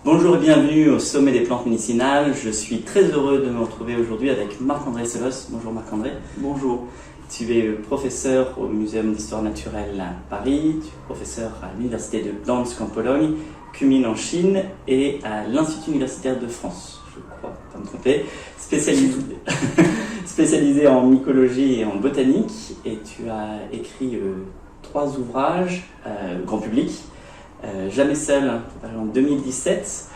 Bonjour et bienvenue au Sommet des plantes médicinales. Je suis très heureux de me retrouver aujourd'hui avec Marc-André Selos. Bonjour Marc-André. Bonjour. Tu es professeur au Muséum d'Histoire Naturelle à Paris, tu es professeur à l'Université de Gdańsk en Pologne, Kunming en Chine et à l'Institut universitaire de France, je crois, pas me tromper, spécialisé en mycologie et en botanique. Et tu as écrit 3 ouvrages grand public. Jamais seul, en 2017,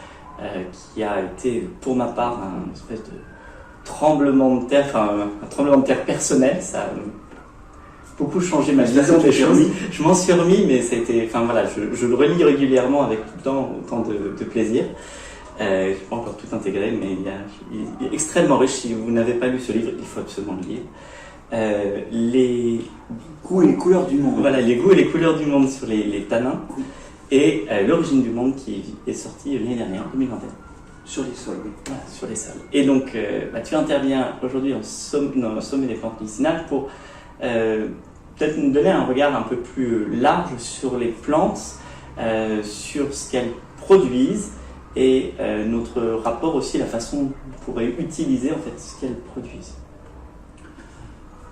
qui a été pour ma part un espèce de tremblement de terre, un tremblement de terre personnel. Ça a beaucoup changé ma vision des choses. Je m'en suis remis, mais ça a été, je le relis régulièrement avec autant de plaisir. Je n'ai pas encore tout intégré, mais il est extrêmement riche. Si vous n'avez pas lu ce livre, il faut absolument le lire. Les goûts et les couleurs du monde. Voilà, les goûts et les couleurs du monde sur les tanins. Et l'origine du monde qui est sorti l'année dernière, en 2021. Sur les sols, oui. Voilà, sur les sols. Et donc, tu interviens aujourd'hui dans le sommet des plantes médicinales pour peut-être nous donner un regard un peu plus large sur les plantes, sur ce qu'elles produisent et notre rapport aussi à la façon dont on pourrait utiliser en fait ce qu'elles produisent.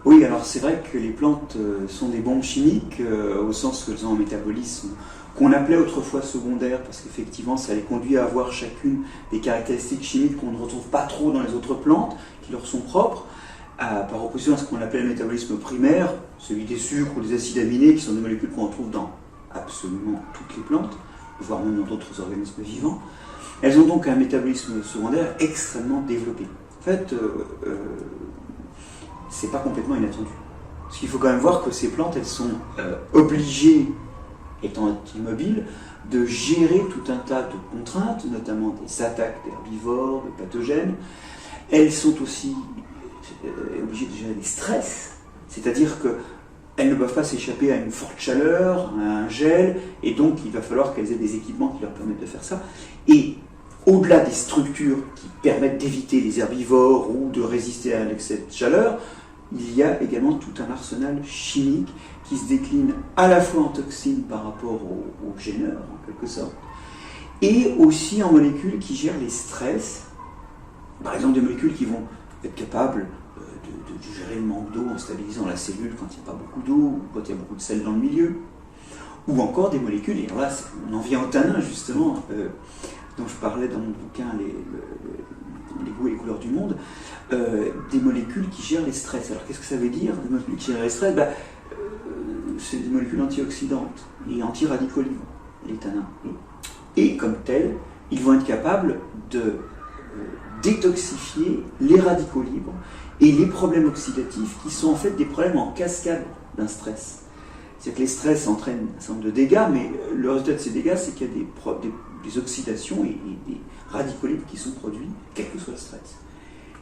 Oui, alors c'est vrai que les plantes sont des bombes chimiques, au sens qu'elles ont un métabolisme qu'on appelait autrefois secondaire, parce qu'effectivement ça les conduit à avoir chacune des caractéristiques chimiques qu'on ne retrouve pas trop dans les autres plantes, qui leur sont propres, par opposition à ce qu'on appelle le métabolisme primaire, celui des sucres ou des acides aminés, qui sont des molécules qu'on retrouve dans absolument toutes les plantes, voire même dans d'autres organismes vivants. Elles ont donc un métabolisme secondaire extrêmement développé. En fait, c'est pas complètement inattendu. Parce qu'il faut quand même voir que ces plantes, elles sont obligées, étant immobiles, de gérer tout un tas de contraintes, notamment des attaques d'herbivores, de pathogènes. Elles sont aussi obligées de gérer des stress, c'est-à-dire qu'elles ne peuvent pas s'échapper à une forte chaleur, à un gel, et donc il va falloir qu'elles aient des équipements qui leur permettent de faire ça. Et au-delà des structures qui permettent d'éviter les herbivores ou de résister à l'excès de chaleur, il y a également tout un arsenal chimique qui se décline à la fois en toxines par rapport aux gêneurs, en quelque sorte, et aussi en molécules qui gèrent les stress. Par exemple, des molécules qui vont être capables de gérer le manque d'eau en stabilisant la cellule quand il n'y a pas beaucoup d'eau, ou quand il y a beaucoup de sel dans le milieu. Ou encore des molécules, et alors là, on en vient au tanin, justement, dont je parlais dans mon bouquin, les goûts et les couleurs du monde, des molécules qui gèrent les stress. Alors qu'est-ce que ça veut dire, des molécules qui gèrent les stress? C'est des molécules antioxydantes et antiradicaux libres, les tanins. Et comme tels, ils vont être capables de détoxifier les radicaux libres et les problèmes oxydatifs qui sont en fait des problèmes en cascade d'un stress. C'est-à-dire que les stress entraînent un certain nombre de dégâts, mais le résultat de ces dégâts, c'est qu'il y a des oxydations et des radicaux libres qui sont produits, quel que soit le stress,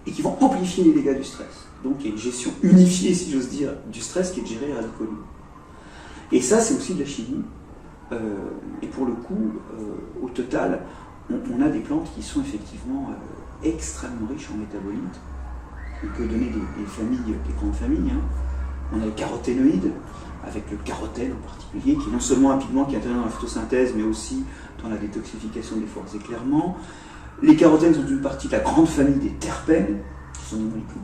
et qui vont amplifier les dégâts du stress. Donc il y a une gestion unifiée, si j'ose dire, du stress qui est de gérer les radicaux libres. Et ça, c'est aussi de la chimie. Et pour le coup, au total, on a des plantes qui sont effectivement extrêmement riches en métabolites. On peut donner des familles, des grandes familles. On a les caroténoïdes, avec le carotène en particulier, qui est non seulement un pigment qui intervient dans la photosynthèse, mais aussi dans la détoxification des forts éclairements. Les carotènes sont une partie de la grande famille des terpènes, qui sont des molécules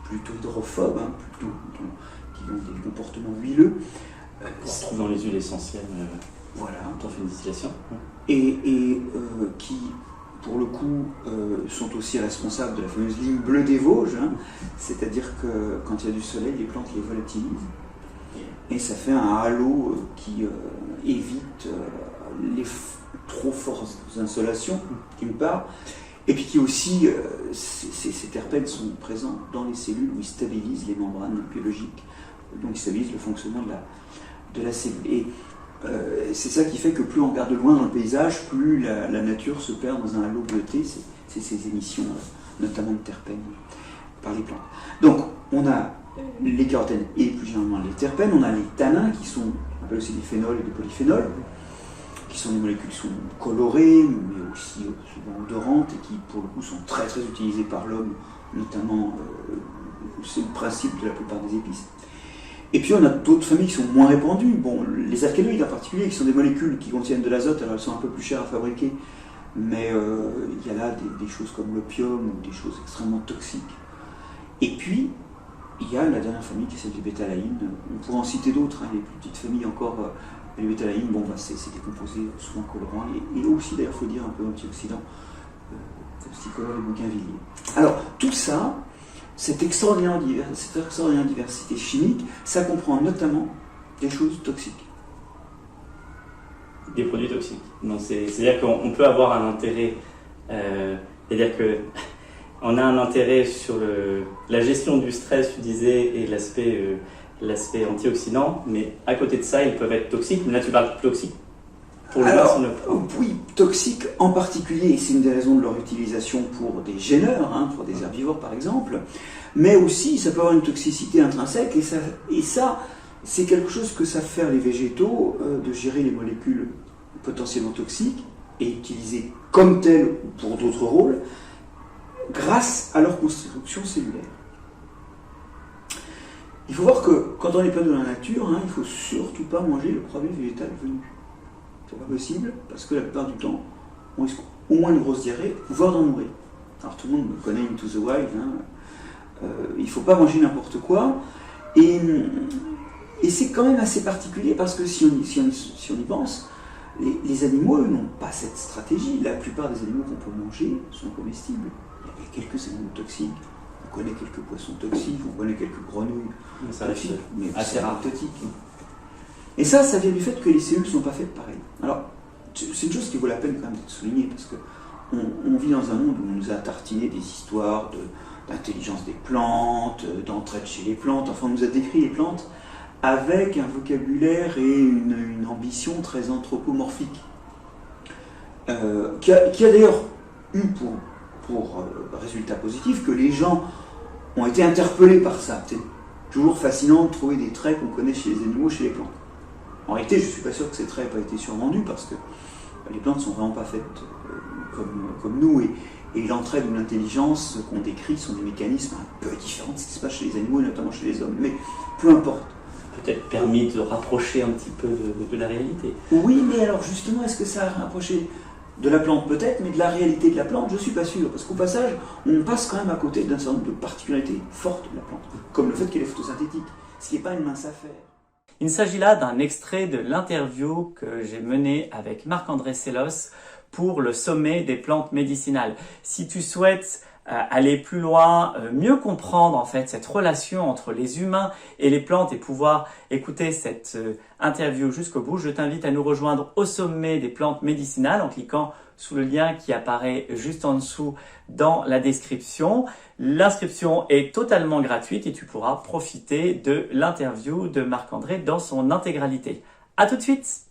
plutôt hydrophobes, qui ont des comportements huileux. Qui se trouvent dans les huiles essentielles, voilà. Quand on fait une distillation. Et qui, pour le coup, sont aussi responsables de la fameuse ligne bleue des Vosges, c'est-à-dire que quand il y a du soleil, les plantes les volatilisent, et ça fait un halo qui évite les trop fortes insolations, d'une part, et puis qui aussi, ces terpènes sont présents dans les cellules où ils stabilisent les membranes biologiques, donc ils stabilisent le fonctionnement de la cellule. Et c'est ça qui fait que plus on regarde de loin dans le paysage, plus la nature se perd dans un halo bleuté, c'est ces émissions, notamment de terpènes, par les plantes. Donc, on a les carotènes et plus généralement les terpènes, on a les tanins qui sont, on appelle aussi des phénols et des polyphénols, qui sont des molécules qui sont colorées, mais aussi souvent odorantes, et qui pour le coup sont très très utilisées par l'homme, notamment, c'est le principe de la plupart des épices. Et puis on a d'autres familles qui sont moins répandues. Bon, les alcaloïdes en particulier, qui sont des molécules qui contiennent de l'azote, alors elles sont un peu plus chères à fabriquer, mais il y a là des choses comme l'opium ou des choses extrêmement toxiques. Et puis, il y a la dernière famille qui est celle des bétalaïnes. On pourrait en citer d'autres, hein, les plus petites familles encore. Les bétalaïnes, bon, bah, c'est des composés souvent colorants, et aussi d'ailleurs, il faut dire, un peu antioxydants, comme Sticolore et Bougainvilliers. Alors, tout ça, cette extraordinaire diversité chimique, ça comprend notamment des choses toxiques. Des produits toxiques. C'est-à-dire qu'on peut avoir un intérêt, c'est-à-dire que on a un intérêt sur la gestion du stress, tu disais, et l'aspect antioxydant, mais à côté de ça, ils peuvent être toxiques. Mais là, tu parles de toxiques pour le Alors, oui, toxiques en particulier, et c'est une des raisons de leur utilisation pour des gêneurs, hein, pour des herbivores par exemple, mais aussi ça peut avoir une toxicité intrinsèque, et ça c'est quelque chose que savent faire les végétaux, de gérer les molécules potentiellement toxiques et utiliser comme telles ou pour d'autres rôles, grâce à leur construction cellulaire. Il faut voir que quand on est pas dans la nature, hein, il ne faut surtout pas manger le premier végétal venu. C'est pas possible, parce que la plupart du temps, on risque au moins une grosse diarrhée, voire d'en mourir. Alors tout le monde connaît Into the Wild, hein. Il ne faut pas manger n'importe quoi, et c'est quand même assez particulier, parce que si on y pense, les animaux, eux, n'ont pas cette stratégie. La plupart des animaux qu'on peut manger sont comestibles. Il y a quelques animaux toxiques, on connaît quelques poissons toxiques, on connaît quelques grenouilles toxiques, mais assez rare toxiques. Et ça vient du fait que les cellules ne sont pas faites pareil. Alors, c'est une chose qui vaut la peine quand même d'être soulignée, parce qu'on vit dans un monde où on nous a tartiné des histoires d'intelligence des plantes, d'entraide chez les plantes, enfin on nous a décrit les plantes avec un vocabulaire et une ambition très anthropomorphique, qui a d'ailleurs eu pour résultat positif que les gens ont été interpellés par ça. C'est toujours fascinant de trouver des traits qu'on connaît chez les animaux, chez les plantes. En réalité, je ne suis pas sûr que ces traits n'aient pas été survendus, parce que les plantes ne sont vraiment pas faites comme nous, et l'entraide ou l'intelligence qu'on décrit sont des mécanismes un peu différents de ce qui se passe chez les animaux, et notamment chez les hommes. Mais peu importe. Peut-être permis de rapprocher un petit peu de la réalité. Oui, mais alors justement, est-ce que ça a rapproché de la plante? Peut-être, mais de la réalité de la plante, je ne suis pas sûr. Parce qu'au passage, on passe quand même à côté d'un certain nombre de particularités fortes de la plante, comme le fait qu'elle est photosynthétique, ce qui n'est pas une mince affaire. Il s'agit là d'un extrait de l'interview que j'ai menée avec Marc-André Sellos pour le sommet des plantes médicinales. Si tu souhaites aller plus loin, mieux comprendre en fait cette relation entre les humains et les plantes et pouvoir écouter cette interview jusqu'au bout, je t'invite à nous rejoindre au sommet des plantes médicinales en cliquant sous le lien qui apparaît juste en dessous dans la description. L'inscription est totalement gratuite et tu pourras profiter de l'interview de Marc-André dans son intégralité. À tout de suite!